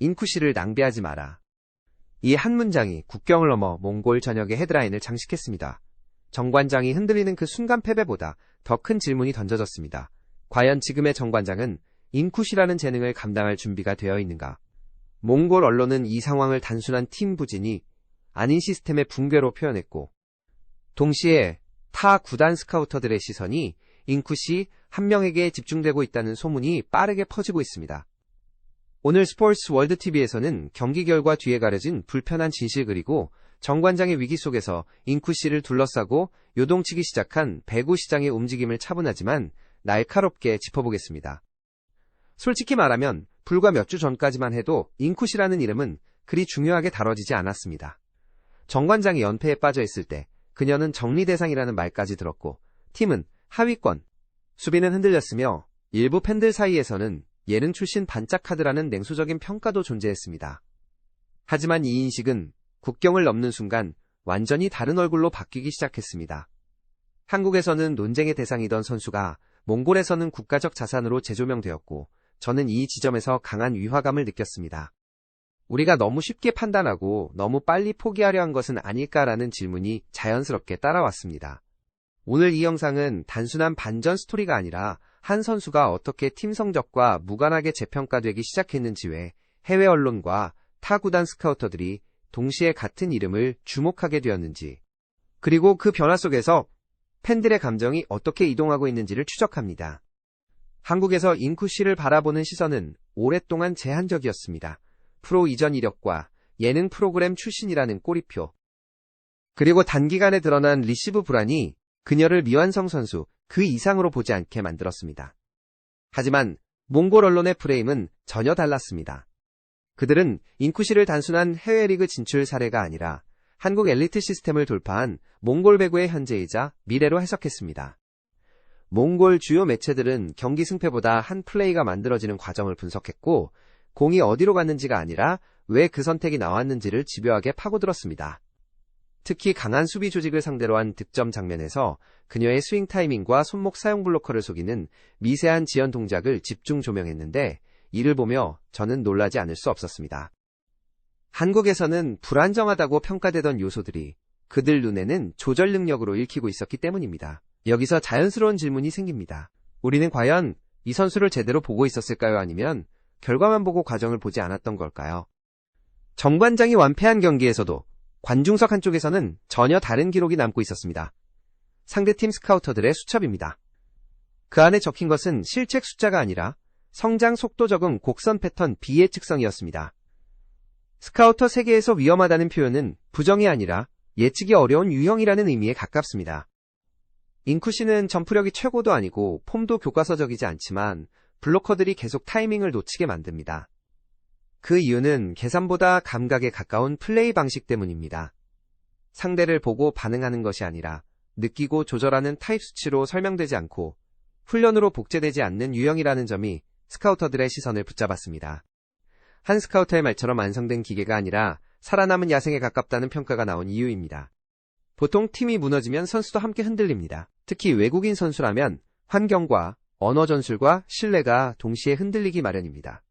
인쿠시를 낭비하지 마라. 이 한 문장이 국경을 넘어 몽골 전역의 헤드라인을 장식했습니다. 정관장이 흔들리는 그 순간 패배보다 더 큰 질문이 던져졌습니다. 과연 지금의 정관장은 인쿠시라는 재능을 감당할 준비가 되어 있는가? 몽골 언론은 이 상황을 단순한 팀 부진이 아닌 시스템의 붕괴로 표현했고, 동시에 타 구단 스카우터들의 시선이 인쿠시 한 명에게 집중되고 있다는 소문이 빠르게 퍼지고 있습니다. 오늘 스포츠 월드TV에서는 경기 결과 뒤에 가려진 불편한 진실 그리고 정관장의 위기 속에서 인쿠시를 둘러싸고 요동치기 시작한 배구 시장의 움직임을 차분하지만 날카롭게 짚어보겠습니다. 솔직히 말하면 불과 몇 주 전까지만 해도 인쿠시라는 이름은 그리 중요하게 다뤄지지 않았습니다. 정관장이 연패에 빠져 있을 때 그녀는 정리 대상이라는 말까지 들었고 팀은 하위권, 수비는 흔들렸으며 일부 팬들 사이에서는 예능 출신 반짝 카드라는 냉소적인 평가도 존재했습니다. 하지만 이 인식은 국경을 넘는 순간 완전히 다른 얼굴로 바뀌기 시작했습니다. 한국에서는 논쟁의 대상이던 선수가 몽골에서는 국가적 자산으로 재조명되었고 저는 이 지점에서 강한 위화감을 느꼈습니다. 우리가 너무 쉽게 판단하고 너무 빨리 포기하려 한 것은 아닐까라는 질문이 자연스럽게 따라왔습니다. 오늘 이 영상은 단순한 반전 스토리가 아니라 한 선수가 어떻게 팀 성적과 무관하게 재평가되기 시작했는지 외 해외 언론과 타 구단 스카우터들이 동시에 같은 이름을 주목하게 되었는지, 그리고 그 변화 속에서 팬들의 감정이 어떻게 이동하고 있는지를 추적합니다. 한국에서 인쿠시를 바라보는 시선은 오랫동안 제한적이었습니다. 프로 이전 이력과 예능 프로그램 출신이라는 꼬리표, 그리고 단기간에 드러난 리시브 불안이 그녀를 미완성 선수 그 이상으로 보지 않게 만들었습니다. 하지만 몽골 언론의 프레임은 전혀 달랐습니다. 그들은 인쿠시를 단순한 해외 리그 진출 사례가 아니라 한국 엘리트 시스템을 돌파한 몽골 배구의 현재이자 미래로 해석했습니다. 몽골 주요 매체들은 경기 승패보다 한 플레이가 만들어지는 과정을 분석했고 공이 어디로 갔는지가 아니라 왜 그 선택이 나왔는지를 집요하게 파고들었습니다. 특히 강한 수비 조직을 상대로 한 득점 장면에서 그녀의 스윙 타이밍과 손목 사용 블로커를 속이는 미세한 지연 동작을 집중 조명했는데 이를 보며 저는 놀라지 않을 수 없었습니다. 한국에서는 불안정하다고 평가되던 요소들이 그들 눈에는 조절 능력으로 읽히고 있었기 때문입니다. 여기서 자연스러운 질문이 생깁니다. 우리는 과연 이 선수를 제대로 보고 있었을까요? 아니면 결과만 보고 과정을 보지 않았던 걸까요? 정관장이 완패한 경기에서도 관중석 한쪽에서는 전혀 다른 기록이 남고 있었습니다. 상대팀 스카우터들의 수첩입니다. 그 안에 적힌 것은 실책 숫자가 아니라 성장 속도 적응 곡선 패턴 비예측성이었습니다. 스카우터 세계에서 위험하다는 표현은 부정이 아니라 예측이 어려운 유형이라는 의미에 가깝습니다. 인쿠시는 점프력이 최고도 아니고 폼도 교과서적이지 않지만 블로커들이 계속 타이밍을 놓치게 만듭니다. 그 이유는 계산보다 감각에 가까운 플레이 방식 때문입니다. 상대를 보고 반응하는 것이 아니라 느끼고 조절하는 타입 수치로 설명되지 않고 훈련으로 복제되지 않는 유형이라는 점이 스카우터들의 시선을 붙잡았습니다. 한 스카우터의 말처럼 완성된 기계가 아니라 살아남은 야생에 가깝다는 평가가 나온 이유입니다. 보통 팀이 무너지면 선수도 함께 흔들립니다. 특히 외국인 선수라면 환경과 언어 전술과 신뢰가 동시에 흔들리기 마련입니다.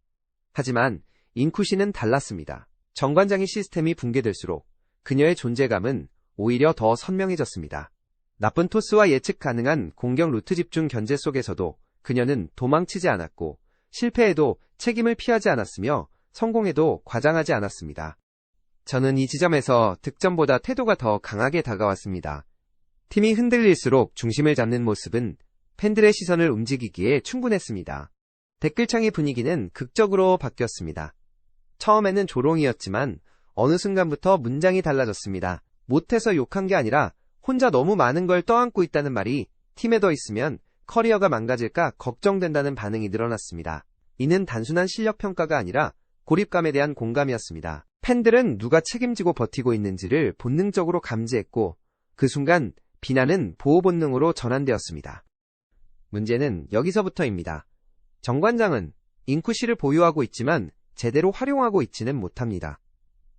하지만 인쿠시는 달랐습니다. 정관장의 시스템이 붕괴될수록 그녀의 존재감은 오히려 더 선명해졌습니다. 나쁜 토스와 예측 가능한 공격 루트 집중 견제 속에서도 그녀는 도망치지 않았고 실패해도 책임을 피하지 않았으며 성공해도 과장하지 않았습니다. 저는 이 지점에서 득점보다 태도가 더 강하게 다가왔습니다. 팀이 흔들릴수록 중심을 잡는 모습은 팬들의 시선을 움직이기에 충분했습니다. 댓글창의 분위기는 극적으로 바뀌었습니다. 처음에는 조롱이었지만 어느 순간부터 문장이 달라졌습니다. 못해서 욕한 게 아니라 혼자 너무 많은 걸 떠안고 있다는 말이 팀에 더 있으면 커리어가 망가질까 걱정된다는 반응이 늘어났습니다. 이는 단순한 실력 평가가 아니라 고립감에 대한 공감이었습니다. 팬들은 누가 책임지고 버티고 있는지를 본능적으로 감지했고 그 순간 비난은 보호 본능으로 전환되었습니다. 문제는 여기서부터입니다. 정관장은 인쿠시를 보유하고 있지만 제대로 활용하고 있지는 못합니다.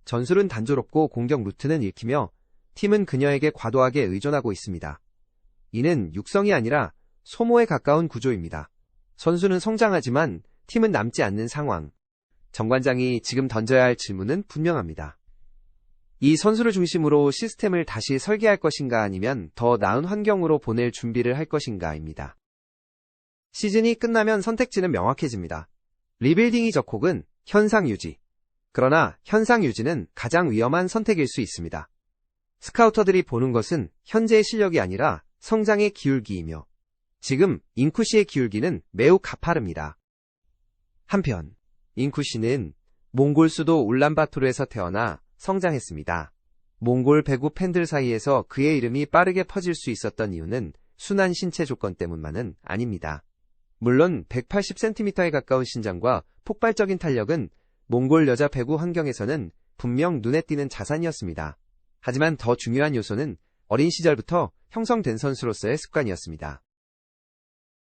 전술은 단조롭고 공격 루트는 읽히며 팀은 그녀에게 과도하게 의존하고 있습니다. 이는 육성이 아니라 소모에 가까운 구조입니다. 선수는 성장하지만 팀은 남지 않는 상황. 정관장이 지금 던져야 할 질문은 분명합니다. 이 선수를 중심으로 시스템을 다시 설계할 것인가 아니면 더 나은 환경으로 보낼 준비를 할 것인가입니다. 시즌이 끝나면 선택지는 명확해집니다. 리빌딩이 적혹은 현상 유지. 그러나 현상 유지는 가장 위험한 선택일 수 있습니다. 스카우터들이 보는 것은 현재의 실력이 아니라 성장의 기울기이며 지금 인쿠시의 기울기는 매우 가파릅니다. 한편 인쿠시는 몽골 수도 울란바토르에서 태어나 성장했습니다. 몽골 배구 팬들 사이에서 그의 이름이 빠르게 퍼질 수 있었던 이유는 순한 신체 조건 때문만은 아닙니다. 물론 180cm에 가까운 신장과 폭발적인 탄력은 몽골 여자 배구 환경에서는 분명 눈에 띄는 자산이었습니다. 하지만 더 중요한 요소는 어린 시절부터 형성된 선수로서의 습관이었습니다.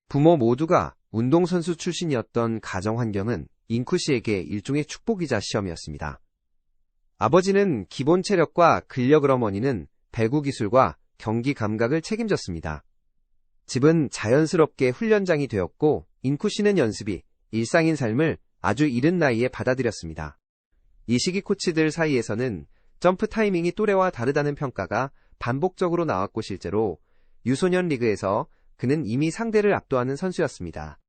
부모 모두가 운동선수 출신이었던 가정 환경은 인쿠시에게 일종의 축복이자 시험이었습니다. 아버지는 기본 체력과 근력을, 어머니는 배구 기술과 경기 감각을 책임졌습니다. 집은 자연스럽게 훈련장이 되었고 인쿠시는 연습이 일상인 삶을 아주 이른 나이에 받아들였습니다. 이 시기 코치들 사이에서는 점프 타이밍이 또래와 다르다는 평가가 반복적으로 나왔고 실제로 유소년 리그에서 그는 이미 상대를 압도하는 선수였습니다.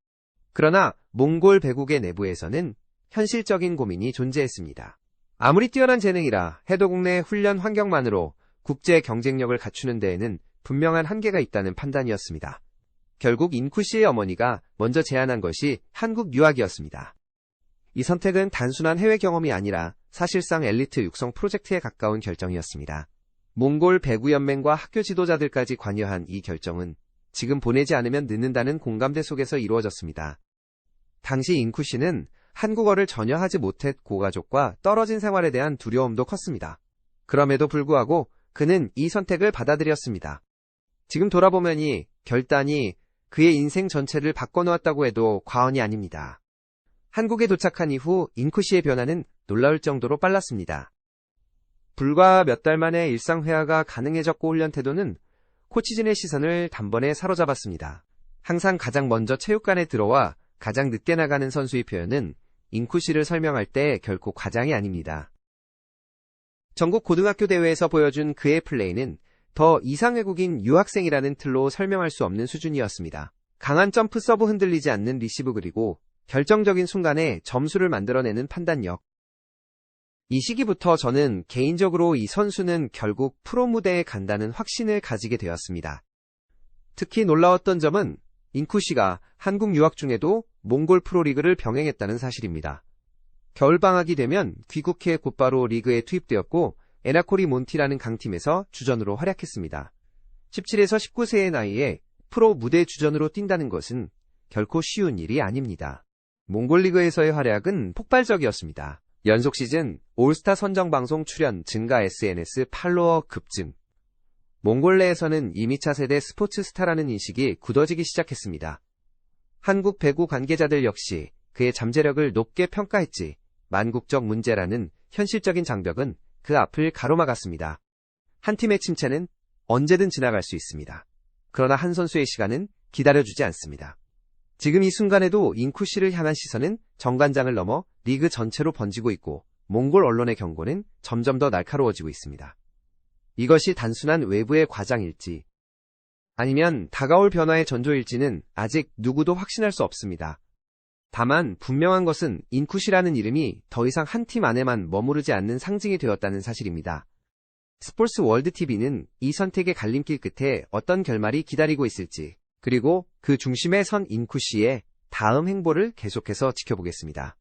그러나 몽골 배구계 내부에서는 현실적인 고민이 존재했습니다. 아무리 뛰어난 재능이라 해도 국내 훈련 환경만으로 국제 경쟁력을 갖추는 데에는 분명한 한계가 있다는 판단이었습니다. 결국 인쿠시의 어머니가 먼저 제안한 것이 한국 유학이었습니다. 이 선택은 단순한 해외 경험이 아니라 사실상 엘리트 육성 프로젝트에 가까운 결정이었습니다. 몽골 배구연맹과 학교 지도자들까지 관여한 이 결정은 지금 보내지 않으면 늦는다는 공감대 속에서 이루어졌습니다. 당시 인쿠시는 한국어를 전혀 하지 못했고 가족과 떨어진 생활에 대한 두려움도 컸습니다. 그럼에도 불구하고 그는 이 선택을 받아들였습니다. 지금 돌아보면 이 결단이 그의 인생 전체를 바꿔놓았다고 해도 과언이 아닙니다. 한국에 도착한 이후 인쿠시의 변화는 놀라울 정도로 빨랐습니다. 불과 몇 달 만에 일상 회화가 가능해졌고 훈련 태도는 코치진의 시선을 단번에 사로잡았습니다. 항상 가장 먼저 체육관에 들어와 가장 늦게 나가는 선수의 표현은 인쿠시를 설명할 때 결코 과장이 아닙니다. 전국 고등학교 대회에서 보여준 그의 플레이는 더 이상 외국인 유학생이라는 틀로 설명할 수 없는 수준이었습니다. 강한 점프 서브, 흔들리지 않는 리시브, 그리고 결정적인 순간에 점수를 만들어내는 판단력. 이 시기부터 저는 개인적으로 이 선수는 결국 프로 무대에 간다는 확신을 가지게 되었습니다. 특히 놀라웠던 점은 인쿠시가 한국 유학 중에도 몽골 프로리그를 병행했다는 사실입니다. 겨울방학이 되면 귀국해 곧바로 리그에 투입되었고 에나코리 몬티라는 강팀에서 주전으로 활약했습니다. 17에서 19세의 나이에 프로 무대 주전으로 뛴다는 것은 결코 쉬운 일이 아닙니다. 몽골 리그에서의 활약은 폭발적이었습니다. 연속 시즌 올스타 선정방송 출연 증가, SNS 팔로워 급증. 몽골 내에서는 2미차 세대 스포츠 스타라는 인식이 굳어지기 시작했습니다. 한국 배구 관계자들 역시 그의 잠재력을 높게 평가했지 만국적 문제라는 현실적인 장벽은 그 앞을 가로막았습니다. 한 팀의 침체는 언제든 지나갈 수 있습니다. 그러나 한 선수의 시간은 기다려주지 않습니다. 지금 이 순간에도 인쿠시를 향한 시선은 정관장을 넘어 리그 전체로 번지고 있고 몽골 언론의 경고는 점점 더 날카로워지고 있습니다. 이것이 단순한 외부의 과장일지 아니면 다가올 변화의 전조일지는 아직 누구도 확신할 수 없습니다. 다만 분명한 것은 인쿠시라는 이름이 더 이상 한 팀 안에만 머무르지 않는 상징이 되었다는 사실입니다. 스포츠 월드 TV는 이 선택의 갈림길 끝에 어떤 결말이 기다리고 있을지, 그리고 그 중심에 선 인쿠시의 다음 행보를 계속해서 지켜보겠습니다.